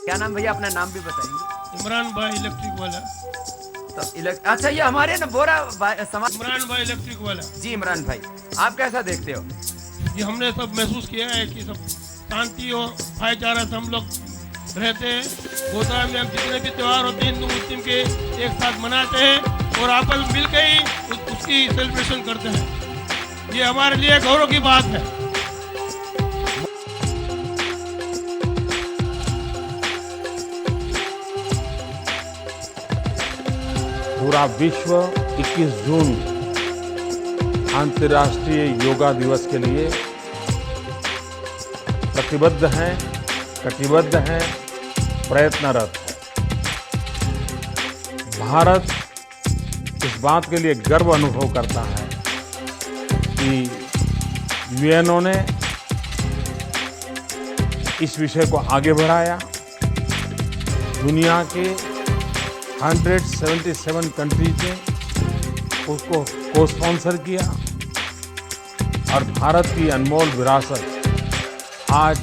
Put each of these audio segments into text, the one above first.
क्या नाम भैया, अपना नाम भी बताएंगे? इमरान भाई इलेक्ट्रिक वाला। तो अच्छा, ये हमारे ना बोरा समाज। इमरान भाई इलेक्ट्रिक वाला। जी इमरान भाई, आप कैसा देखते हो? ये हमने सब महसूस किया है कि सब शांति और भाईचारा से हम लोग रहते हैं। गोधरा में हम जितने भी त्यौहार होते हैं हिंदू मुस्लिम के एक साथ मनाते हैं और आपस में मिल के ही उसकी सेलिब्रेशन करते हैं। ये हमारे लिए गौरव की बात है। पूरा विश्व 21 जून अंतर्राष्ट्रीय योगा दिवस के लिए प्रतिबद्ध है, कटिबद्ध है, प्रयत्नरत है। भारत इस बात के लिए गर्व अनुभव करता है कि यूएनओ ने इस विषय को आगे बढ़ाया। दुनिया के 177 कंट्रीज ने उसको को स्पॉन्सर किया और भारत की अनमोल विरासत आज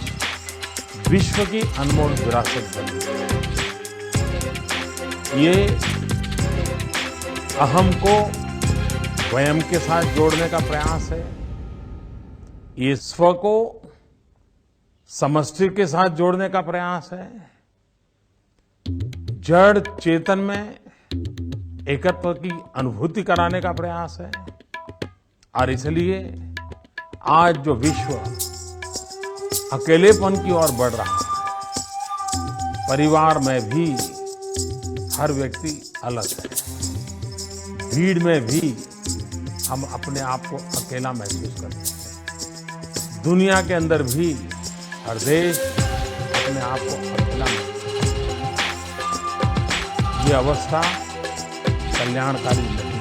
विश्व की अनमोल विरासत बनी है। ये अहम को वयम के साथ जोड़ने का प्रयास है। ये स्व को समष्टि के साथ जोड़ने का प्रयास है। जड़ चेतन में एकत्व की अनुभूति कराने का प्रयास है। और इसलिए आज जो विश्व अकेलेपन की ओर बढ़ रहा है, परिवार में भी हर व्यक्ति अलग है, भीड़ में भी हम अपने आप को अकेला महसूस करते हैं, दुनिया के अंदर भी हर देश अपने आप को अकेला महसूस करता है। ये अवस्था कल्याणकारी नहीं।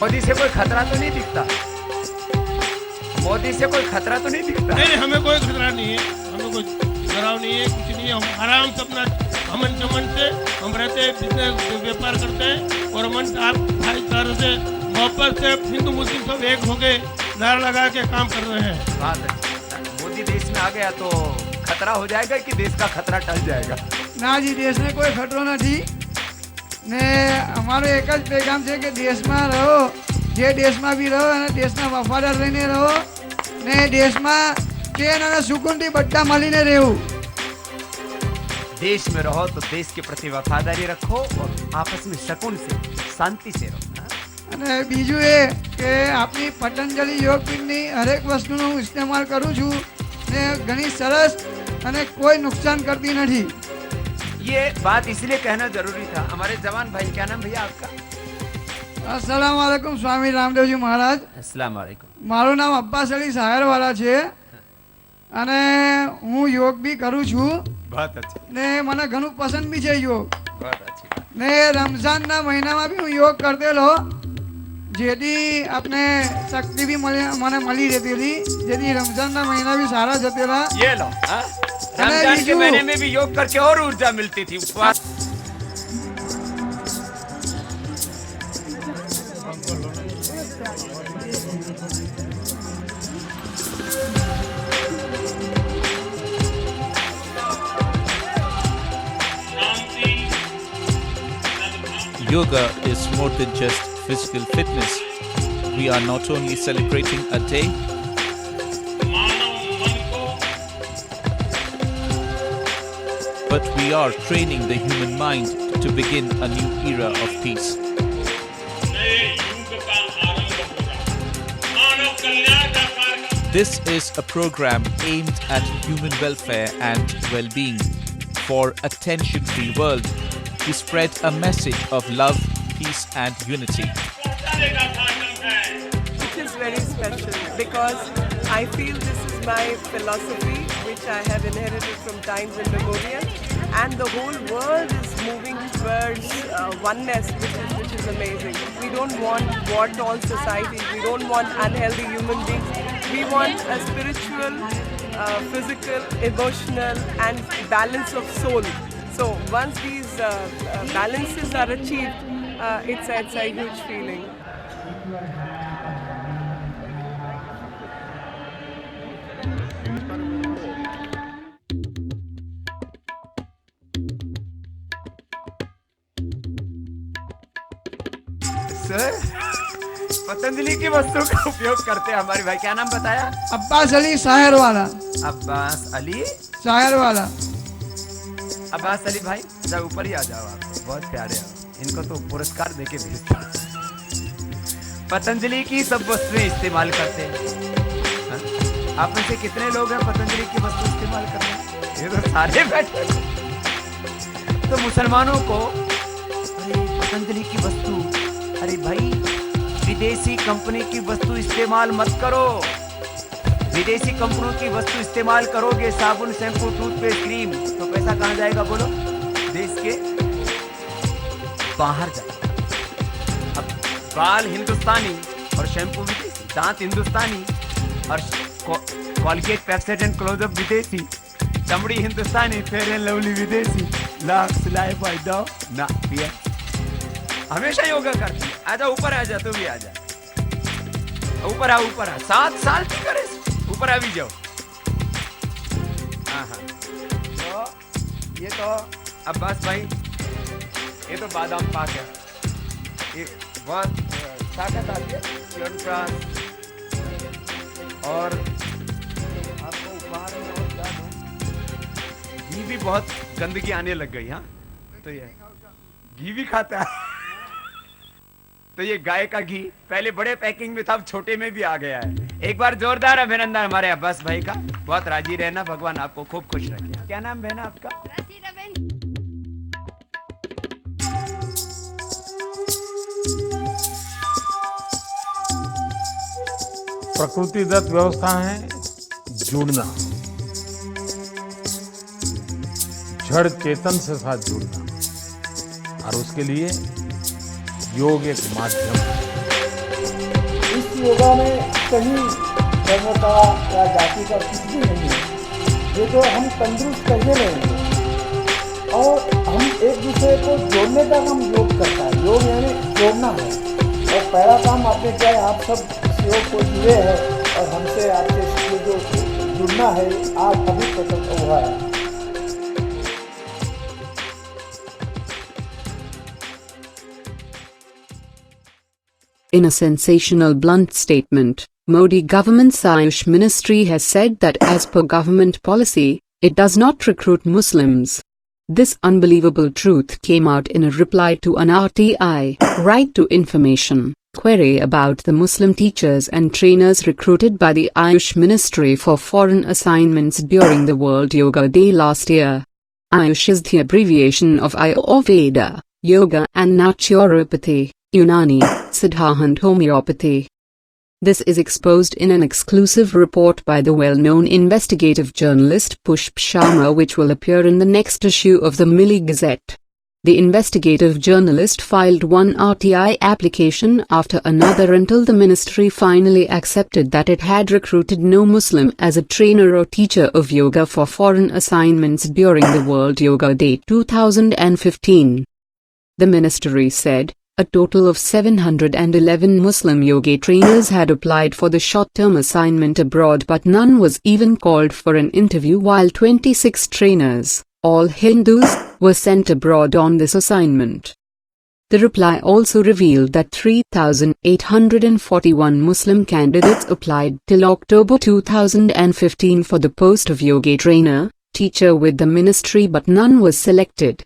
मोदी से कोई खतरा तो नहीं दिखता? मोदी से कोई खतरा तो नहीं दिखता? नहीं, हमें कोई खतरा नहीं है, हमें कोई डराव नहीं है, कुछ नहीं है। हम आराम से अपना अमन चमन से हम रहते हैं, बिजनेस व्यापार करते हैं और अमन आप भाईचारे से मोहब्बत से हिंदू मुस्लिम सब एक हो गए नारा लगा के काम कर रहे हैं। बात है, मोदी देश में आ गया तो खतरा हो जाएगा कि देश का खतरा टल जाएगा? ના જી, દેશને કોઈ ખતરો નથી ને અમારો એક જ પેગામ છે કે દેશમાં રહો, જે દેશમાં બી રહો અને દેશના વફાદાર રહીને રહો ને દેશમાં ચેન અને સુકૂનથી બધા મળીને રહેવું। देश में रहो तो देश के प्रति वफादारी रखो और आपस में शकून से शांति से रहो। અને બીજું એ કે આપણી પતંજલિ યોગપીઠની હરેક વસ્તુનો હું ઇસ્તેમાલ કરું છું ને ઘણી સરસ અને કોઈ નુકસાન કરતી નથી। ये बात इसलिए कहना जरूरी था। हमारे जवान भाई, क्या नाम भैया आपका? अस्सलाम वालेकुम स्वामी रामदेवजी महाराज। अस्सलाम वालेकुम। મારું નામ અબ્બાસ અલી સાયરવાલા છે અને હું યોગ બી કરું છું बहुत अच्छी, ને મને ઘણું પસંદ બી છે યોગ बहुत अच्छी बात। ને રમઝાનના મહિનામાં બી હું યોગ કરતેલો જેથી આપણે શક્તિ બી મને મળી રહેતી હતી, જેથી રમઝાનના મહિના બી સારા જતેલા। ये लो, हाँ? रमजान के महीने में भी योग करके और ऊर्जा मिलती थी। उपवास Yoga is more than just physical fitness. We are not only celebrating a day, but we are training the human mind to begin a new era of peace. This is a program aimed at human welfare and well-being for a tension-free world, to spread a message of love, peace and unity. It is very special because I feel this is my philosophy which I have inherited from times immemorial, and the whole world is moving towards oneness, which is amazing. We don't want war-torn society, we don't want unhealthy human beings, we want a spiritual, physical, emotional and balance of soul. So once these balances are achieved, it's a huge feeling. Sir Patanjali की वस्तु का उपयोग करते हैं हमारे भाई। क्या नाम बताया? अब्बास अली शायर वाला। अब्बास अली शायर वाला। अब्बास अली भाई जरा ऊपर ही आ जाओ, आप बहुत प्यारे हो, इनको तो पुरस्कार देके भेजता। पतंजलि की सब वस्तुएं इस्तेमाल करते हैं। हाँ? आप में से कितने लोग हैं पतंजलि की वस्तु इस्तेमाल करते हैं? ये तो सारे बैठे हैं। तो मुसलमानों को अरे पतंजलि की वस्तु, अरे भाई विदेशी कंपनी की वस्तु इस्तेमाल मत करो। विदेशी कंपनियों की वस्तु इस्तेमाल करोगे, साबुन, शैम्पू, टूथपेस्ट, क्रीम, तो पैसा कहाँ जाएगा बोलो? देश के बाहर जाएगा। अब बाल हिंदुस्तानी और शैम्पू विदेशी, दांत हिंदुस्तानी और कॉलगेट, पेप्सोडेंट, क्लोजअप विदेशी, चमड़ी हिंदुस्तानी, फेयर एंड लवली विदेशी, लक्स, लाइफ बाय डॉ ना पिया। हमेशा योगा करती है। आजा ऊपर आ जा, तू भी आ जा, ऊपर आ, ऊपर आ। 7 साल की करे, ऊपर आ भी जाओ। हाँ हाँ, तो ये तो अब्बास भाई, ये तो बादाम पाक है, ये बहुत ताकत आती है च्यवनप्राश। और आपको उपहार में और क्या दूं? घी भी बहुत गंदगी आने लग गई। हाँ तो ये घी भी खाता है। तो ये गाय का घी पहले बड़े पैकिंग में था, अब छोटे में भी आ गया है। एक बार जोरदार अभिनंदन हमारे अब्बास भाई का। बहुत राजी रहना, भगवान आपको खूब खुश रखे। क्या नाम बहना आपका? प्रकृतिदत्त व्यवस्था है जुड़ना, जड़ चेतन से साथ जुड़ना, और उसके लिए योग एक माध्यम है। इस योगा में कहीं धर्म का या जाति का कुछ भी नहीं है। ये तो हम तंदुरुस्त करने रहेंगे और हम एक दूसरे को जोड़ने का काम योग करता है। योग यानी जोड़ना है, और पहला काम आपने क्या है, आप सब इस योग को जुड़े हैं और हमसे आपके जो जुड़ना है आज अभी प्रकट हुआ है। In a sensational blunt statement, Modi government's Ayush ministry has said that as per government policy, it does not recruit Muslims. This unbelievable truth came out in a reply to an RTI Right to Information query about the Muslim teachers and trainers recruited by the Ayush ministry for foreign assignments during the World Yoga Day last year. Ayush is the abbreviation of Ayurveda, Yoga and Naturopathy, Unani, Siddha and Homeopathy. This is exposed in an exclusive report by the well-known investigative journalist Pushp Sharma, which will appear in the next issue of the Milli Gazette. The investigative journalist filed one RTI application after another until the ministry finally accepted that it had recruited no Muslim as a trainer or teacher of yoga for foreign assignments during the World Yoga Day 2015. The ministry said a total of 711 Muslim yoga trainers had applied for the short-term assignment abroad, but none was even called for an interview, while 26 trainers, all Hindus, were sent abroad on this assignment. The reply also revealed that 3,841 Muslim candidates applied till October 2015 for the post of yoga trainer, teacher with the ministry, but none was selected.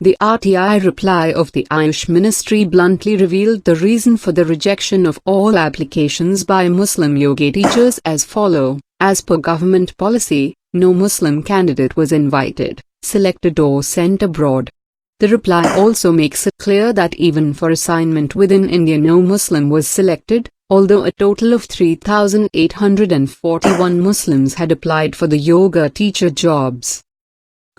The RTI reply of the Ayush ministry bluntly revealed the reason for the rejection of all applications by Muslim yoga teachers as follow: as per government policy, no Muslim candidate was invited, selected or sent abroad. The reply also makes it clear that even for assignment within India no Muslim was selected, although a total of 3,841 Muslims had applied for the yoga teacher jobs.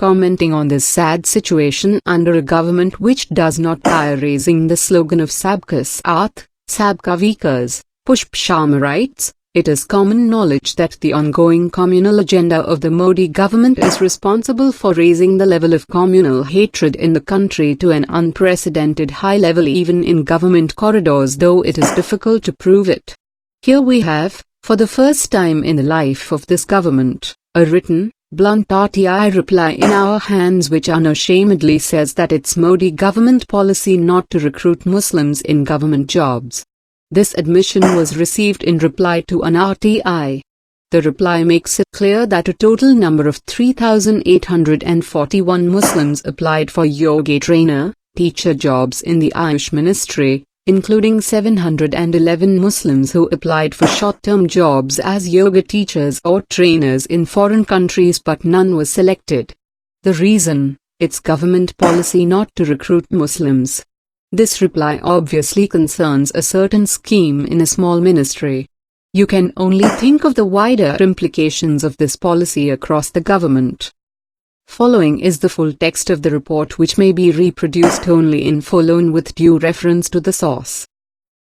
Commenting on this sad situation under a government which does not tire raising the slogan of Sabka Saath, Sabka Vikas, Pushp Sharma writes, it is common knowledge that the ongoing communal agenda of the Modi government is responsible for raising the level of communal hatred in the country to an unprecedented high level even in government corridors, though it is difficult to prove it. Here we have, for the first time in the life of this government, a written, Blunt RTI reply in our hands which unashamedly says that it's Modi government policy not to recruit Muslims in government jobs. This admission was received in reply to an RTI. The reply makes it clear that a total number of 3,841 Muslims applied for yoga trainer, teacher jobs in the Ayush Ministry, including 711 Muslims who applied for short-term jobs as yoga teachers or trainers in foreign countries, but none was selected. The reason: it's government policy not to recruit Muslims. This reply obviously concerns a certain scheme in a small ministry. You can only think of the wider implications of this policy across the government. Following is the full text of the report, which may be reproduced only in full and with due reference to the source.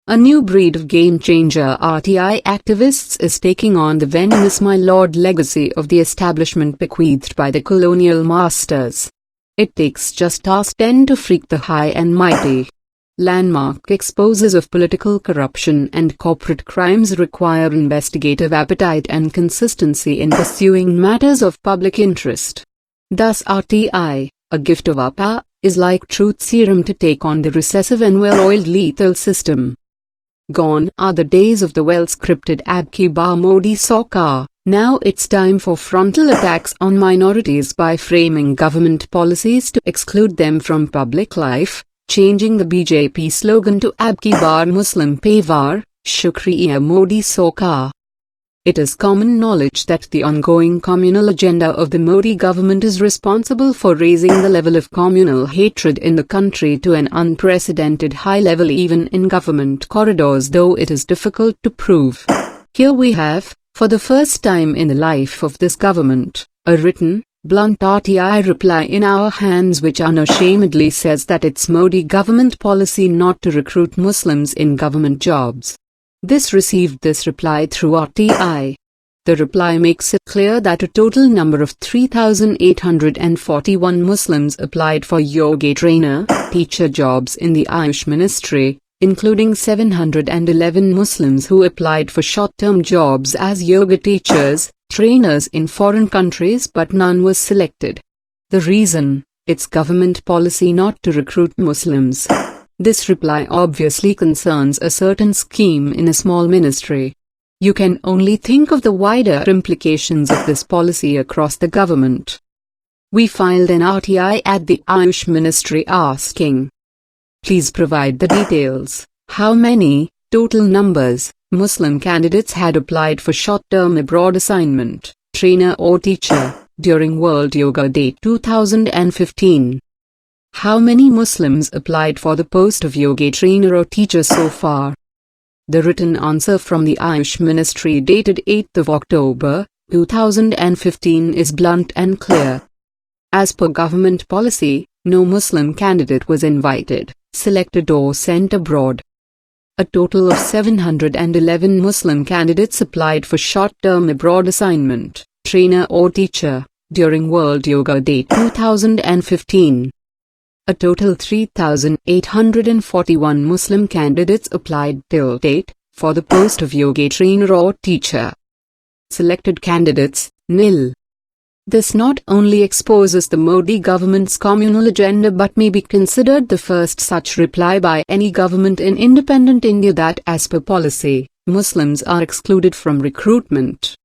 A new breed of game-changer RTI activists is taking on the venomous my lord legacy of the establishment bequeathed by the colonial masters. It takes just task 10 to freak the high and mighty. Landmark exposes of political corruption and corporate crimes require investigative appetite and consistency in pursuing matters of public interest. Thus RTI, a gift of APA, is like truth serum to take on the recessive and well-oiled lethal system. Gone are the days of the well-scripted Ab Ki Baar Modi Sarkar. Now it's time for frontal attacks on minorities by framing government policies to exclude them from public life, changing the BJP slogan to Ab Ki Baar Muslim Pehwar, Shukriya Modi Sarkar. It is common knowledge that the ongoing communal agenda of the Modi government is responsible for raising the level of communal hatred in the country to an unprecedented high level even in government corridors, though it is difficult to prove. Here we have, for the first time in the life of this government, a written, blunt RTI reply in our hands which unashamedly says that it's Modi government policy not to recruit Muslims in government jobs. This received this reply through RTI. The reply makes it clear that a total number of 3,841 Muslims applied for yoga trainer, teacher jobs in the Ayush Ministry, including 711 Muslims who applied for short-term jobs as yoga teachers, trainers in foreign countries, but none was selected. The reason: it's government policy not to recruit Muslims. This reply obviously concerns a certain scheme in a small ministry. You can only think of the wider implications of this policy across the government. We filed an RTI at the Ayush Ministry asking, please provide the details. How many, total numbers, Muslim candidates had applied for short-term abroad assignment, trainer or teacher, during World Yoga Day 2015? How many Muslims applied for the post of yoga trainer or teacher so far? The written answer from the Ayush Ministry dated 8th of October, 2015 is blunt and clear. As per government policy, no Muslim candidate was invited, selected or sent abroad. A total of 711 Muslim candidates applied for short-term abroad assignment, trainer or teacher, during World Yoga Day 2015. A total 3,841 Muslim candidates applied till date, for the post of yoga trainer or teacher. Selected candidates, nil. This not only exposes the Modi government's communal agenda but may be considered the first such reply by any government in independent India that as per policy, Muslims are excluded from recruitment.